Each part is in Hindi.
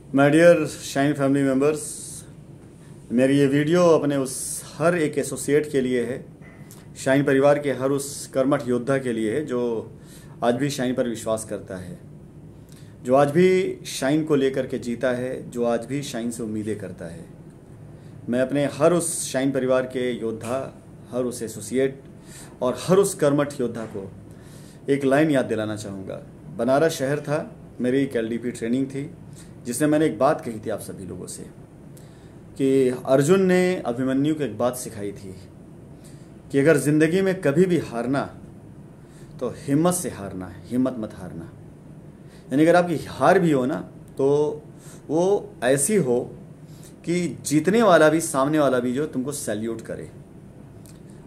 My dear Shine family members, मेरी ये वीडियो अपने उस हर एक एसोसिएट के लिए है, शाइन परिवार के हर उस कर्मठ योद्धा के लिए है जो आज भी शाइन पर विश्वास करता है, जो आज भी शाइन को लेकर के जीता है, जो आज भी शाइन से उम्मीदें करता है। मैं अपने हर उस शाइन परिवार के योद्धा, हर उस एसोसिएट और हर उस कर्मठ योद्धा को एक लाइन याद दिलाना चाहूँगा। बनारस शहर था, मेरी एक LDP ट्रेनिंग थी जिसमें मैंने एक बात कही थी आप सभी लोगों से कि अर्जुन ने अभिमन्यु को एक बात सिखाई थी कि अगर ज़िंदगी में कभी भी हारना तो हिम्मत से हारना है, हिम्मत मत हारना। यानी अगर आपकी हार भी हो ना तो वो ऐसी हो कि जीतने वाला भी, सामने वाला भी जो तुमको सैल्यूट करे।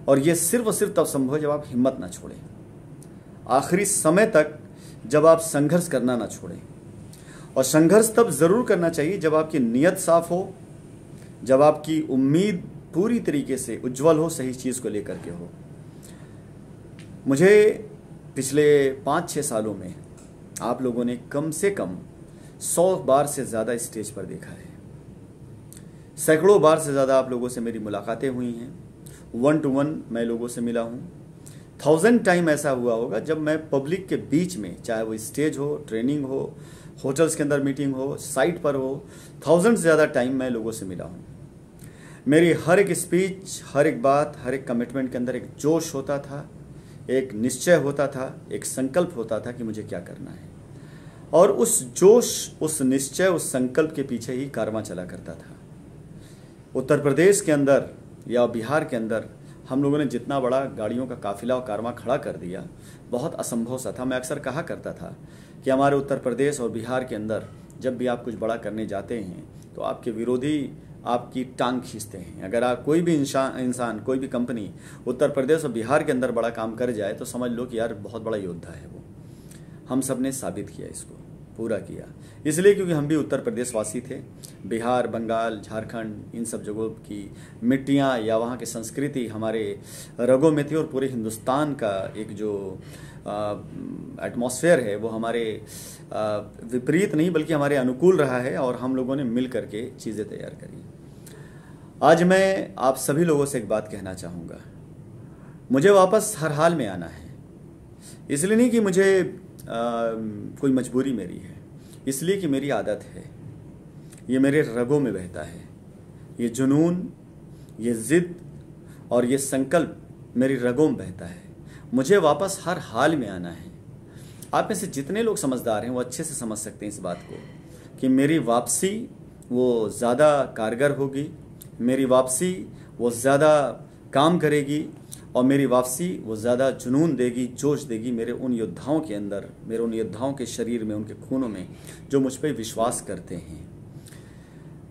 और ये सिर्फ और सिर्फ तब संभव है जब आप हिम्मत ना छोड़ें, आखिरी समय तक जब आप संघर्ष करना ना छोड़ें। और संघर्ष तब ज़रूर करना चाहिए जब आपकी नीयत साफ हो, जब आपकी उम्मीद पूरी तरीके से उज्जवल हो, सही चीज़ को लेकर के हो। मुझे पिछले 5-6 सालों में आप लोगों ने कम से कम 100 बार से ज़्यादा स्टेज पर देखा है, सैकड़ों बार से ज़्यादा आप लोगों से मेरी मुलाकातें हुई हैं, 1 to 1 मैं लोगों से मिला हूँ। 1000 टाइम ऐसा हुआ होगा जब मैं पब्लिक के बीच में, चाहे वो स्टेज हो, ट्रेनिंग हो, होटल्स के अंदर मीटिंग हो, साइट पर हो, 1000 से ज़्यादा टाइम मैं लोगों से मिला हूँ। मेरी हर एक स्पीच, हर एक बात, हर एक कमिटमेंट के अंदर एक जोश होता था, एक निश्चय होता था, एक संकल्प होता था कि मुझे क्या करना है। और उस जोश, उस निश्चय, उस संकल्प के पीछे ही कारवां चला करता था। उत्तर प्रदेश के अंदर या बिहार के अंदर हम लोगों ने जितना बड़ा गाड़ियों का काफिला और कारवां खड़ा कर दिया, बहुत असंभव सा था। मैं अक्सर कहा करता था कि हमारे उत्तर प्रदेश और बिहार के अंदर जब भी आप कुछ बड़ा करने जाते हैं तो आपके विरोधी आपकी टांग खींचते हैं। अगर आप कोई भी इंसान, कोई भी कंपनी उत्तर प्रदेश और बिहार के अंदर बड़ा काम कर जाए तो समझ लो कि यार बहुत बड़ा योद्धा है वो। हम सब ने साबित किया, इसको पूरा किया, इसलिए क्योंकि हम भी उत्तर प्रदेश वासी थे। बिहार, बंगाल, झारखंड, इन सब जगहों की मिट्टियाँ या वहाँ की संस्कृति हमारे रगों में थी और पूरे हिंदुस्तान का एक जो एटमॉस्फेयर है वो हमारे विपरीत नहीं बल्कि हमारे अनुकूल रहा है और हम लोगों ने मिल करके चीज़ें तैयार करी। आज मैं आप सभी लोगों से एक बात कहना चाहूँगा, मुझे वापस हर हाल में आना है। इसलिए नहीं कि मुझे कोई मजबूरी मेरी है, इसलिए कि मेरी आदत है, ये मेरे रगों में बहता है। ये जुनून, ये ज़िद और ये संकल्प मेरी रगों में बहता है। मुझे वापस हर हाल में आना है। आप में से जितने लोग समझदार हैं वो अच्छे से समझ सकते हैं इस बात को कि मेरी वापसी वो ज़्यादा कारगर होगी, मेरी वापसी वो ज़्यादा काम करेगी और मेरी वापसी वो ज़्यादा जुनून देगी, जोश देगी मेरे उन योद्धाओं के अंदर, मेरे उन योद्धाओं के शरीर में, उनके खूनों में जो मुझ पर विश्वास करते हैं।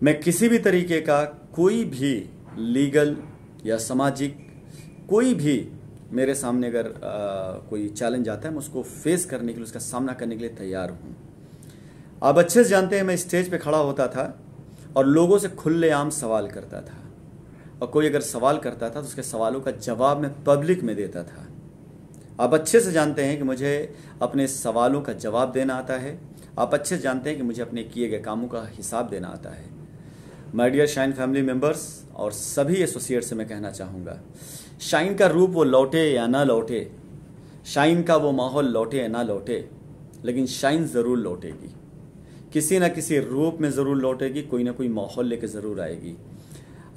मैं किसी भी तरीके का कोई भी लीगल या सामाजिक कोई भी मेरे सामने अगर कोई चैलेंज आता है, मैं उसको फेस करने के लिए, उसका सामना करने के लिए तैयार हूँ। आप अच्छे से जानते हैं मैं स्टेज पे खड़ा होता था और लोगों से खुलेआम सवाल करता था और कोई अगर सवाल करता था तो उसके सवालों का जवाब मैं पब्लिक में देता था। आप अच्छे से जानते हैं कि मुझे अपने सवालों का जवाब देना आता है। आप अच्छे से जानते हैं कि मुझे अपने किए गए कामों का हिसाब देना आता है। My dear Shine family members और सभी एसोसिएट से मैं कहना चाहूँगा, शाइन का रूप वो लौटे या ना लौटे, शाइन का वो माहौल लौटे या ना लौटे, लेकिन शाइन ज़रूर लौटेगी। किसी न किसी रूप में ज़रूर लौटेगी, कोई ना कोई माहौल लेके ज़रूर आएगी।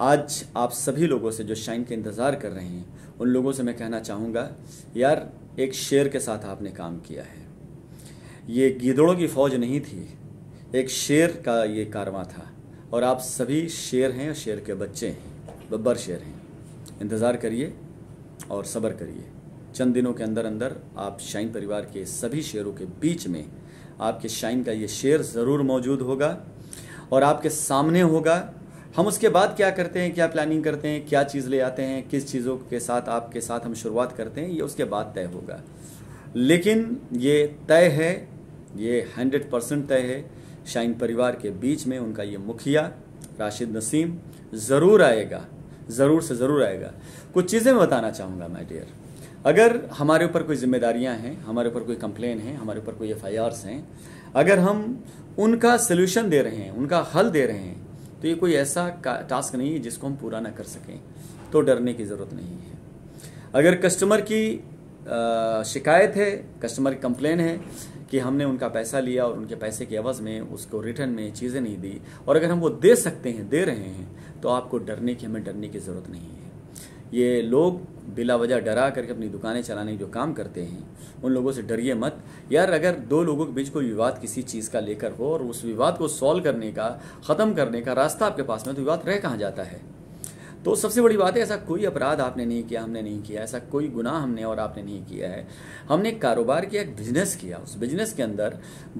आज आप सभी लोगों से जो शाइन का इंतज़ार कर रहे हैं, उन लोगों से मैं कहना चाहूँगा, यार एक शेर के साथ आपने काम किया है। ये गीदड़ों की फ़ौज नहीं थी, एक शेर का ये कारवां था और आप सभी शेर हैं और शेर के बच्चे हैं, बब्बर शेर हैं। इंतज़ार करिए और सब्र करिए। चंद दिनों के अंदर अंदर आप शाइन परिवार के सभी शेरों के बीच में आपके शाइन का ये शेर ज़रूर मौजूद होगा और आपके सामने होगा। हम उसके बाद क्या करते हैं, क्या प्लानिंग करते हैं, क्या चीज़ ले आते हैं, किस चीज़ों के साथ आपके साथ हम शुरुआत करते हैं, ये उसके बाद तय होगा। लेकिन ये तय है, ये 100% तय है, शाइन परिवार के बीच में उनका ये मुखिया राशिद नसीम ज़रूर आएगा, ज़रूर से ज़रूर आएगा। कुछ चीज़ें मैं बताना चाहूँगा माय डियर। अगर हमारे ऊपर कोई जिम्मेदारियां हैं, हमारे ऊपर कोई कंप्लेन है, हमारे ऊपर कोई FIRs हैं, अगर हम उनका सोल्यूशन दे रहे हैं, उनका हल दे रहे हैं, तो ये कोई ऐसा टास्क नहीं है जिसको हम पूरा ना कर सकें, तो डरने की ज़रूरत नहीं है। अगर कस्टमर की शिकायत है, कस्टमर की कंप्लेन है कि हमने उनका पैसा लिया और उनके पैसे के एवज में उसको रिटर्न में चीज़ें नहीं दी, और अगर हम वो दे सकते हैं, दे रहे हैं, तो आपको हमें डरने की ज़रूरत नहीं है। ये लोग बिला वजह डरा करके अपनी दुकानें चलाने के जो काम करते हैं, उन लोगों से डरिए मत यार। अगर दो लोगों के बीच कोई विवाद किसी चीज़ का लेकर हो और उस विवाद को सॉल्व करने का, ख़त्म करने का रास्ता आपके पास में, तो विवाद रह कहाँ जाता है। तो सबसे बड़ी बात है, ऐसा कोई अपराध आपने नहीं किया, हमने नहीं किया, ऐसा कोई गुनाह हमने और आपने नहीं किया है। हमने एक कारोबार किया, एक बिजनेस किया। उस बिजनेस के अंदर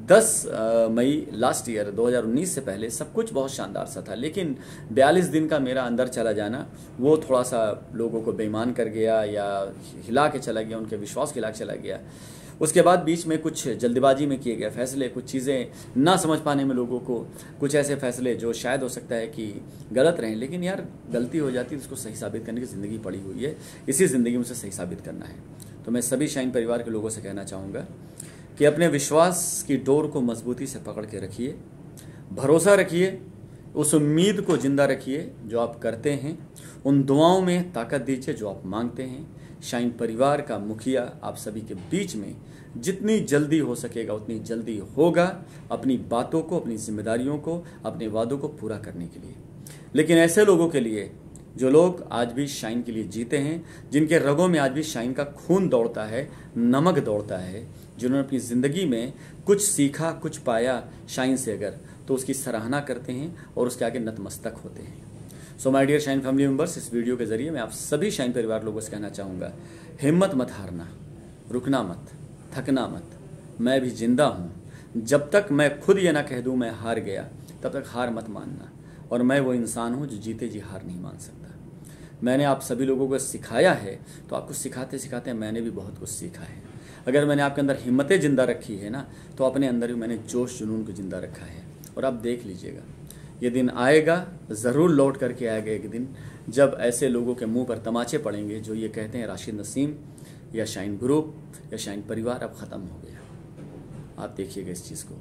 10 मई लास्ट ईयर 2019 से पहले सब कुछ बहुत शानदार सा था, लेकिन 42 दिन का मेरा अंदर चला जाना वो थोड़ा सा लोगों को बेईमान कर गया या हिला के चला गया, उनके विश्वास हिला के चला गया। उसके बाद बीच में कुछ जल्दबाजी में किए गए फैसले, कुछ चीज़ें ना समझ पाने में लोगों को, कुछ ऐसे फैसले जो शायद हो सकता है कि गलत रहें, लेकिन यार गलती हो जाती है तो उसको सही साबित करने की ज़िंदगी पड़ी हुई है। इसी ज़िंदगी में उसे सही साबित करना है। तो मैं सभी शाइन परिवार के लोगों से कहना चाहूँगा कि अपने विश्वास की डोर को मजबूती से पकड़ के रखिए, भरोसा रखिए, उस उम्मीद को जिंदा रखिए जो आप करते हैं, उन दुआओं में ताकत दीजिए जो आप मांगते हैं। शाइन परिवार का मुखिया आप सभी के बीच में जितनी जल्दी हो सकेगा उतनी जल्दी होगा, अपनी बातों को, अपनी जिम्मेदारियों को, अपने वादों को पूरा करने के लिए। लेकिन ऐसे लोगों के लिए जो लोग आज भी शाइन के लिए जीते हैं, जिनके रगों में आज भी शाइन का खून दौड़ता है, नमक दौड़ता है, जिन्होंने अपनी ज़िंदगी में कुछ सीखा, कुछ पाया शाइन से, अगर तो उसकी सराहना करते हैं और उसके आगे नतमस्तक होते हैं। So my dear Shine family members, इस वीडियो के जरिए मैं आप सभी शाइन परिवार लोगों से कहना चाहूँगा, हिम्मत मत हारना, रुकना मत, थकना मत। मैं भी जिंदा हूँ। जब तक मैं खुद ये ना कह दूँ मैं हार गया, तब तक हार मत मानना। और मैं वो इंसान हूँ जो जीते जी हार नहीं मान सकता। मैंने आप सभी लोगों को सिखाया है, तो आपको सिखाते सिखाते मैंने भी बहुत कुछ सीखा है। अगर मैंने आपके अंदर हिम्मतें जिंदा रखी है ना, तो अपने अंदर भी मैंने जोश जुनून को जिंदा रखा है। और आप देख लीजिएगा, ये दिन आएगा, ज़रूर लौट करके आएगा एक दिन, जब ऐसे लोगों के मुंह पर तमाचे पड़ेंगे जो ये कहते हैं राशिद नसीम या शाइन ग्रुप या शाइन परिवार अब ख़त्म हो गया। आप देखिएगा इस चीज़ को।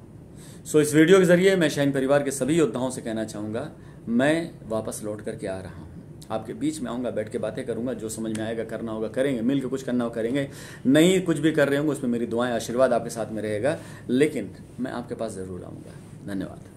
सो इस वीडियो के ज़रिए मैं शाइन परिवार के सभी योद्धाओं से कहना चाहूँगा, मैं वापस लौट करके आ रहा हूँ। आपके बीच में आऊँगा, बैठ के बातें करूँगा, जो समझ में आएगा करना होगा करेंगे, मिल के कुछ करना होगा करेंगे, नहीं कुछ भी कर रहे होंगे उसमें मेरी दुआएं, आशीर्वाद आपके साथ में रहेगा, लेकिन मैं आपके पास ज़रूर आऊँगा। धन्यवाद।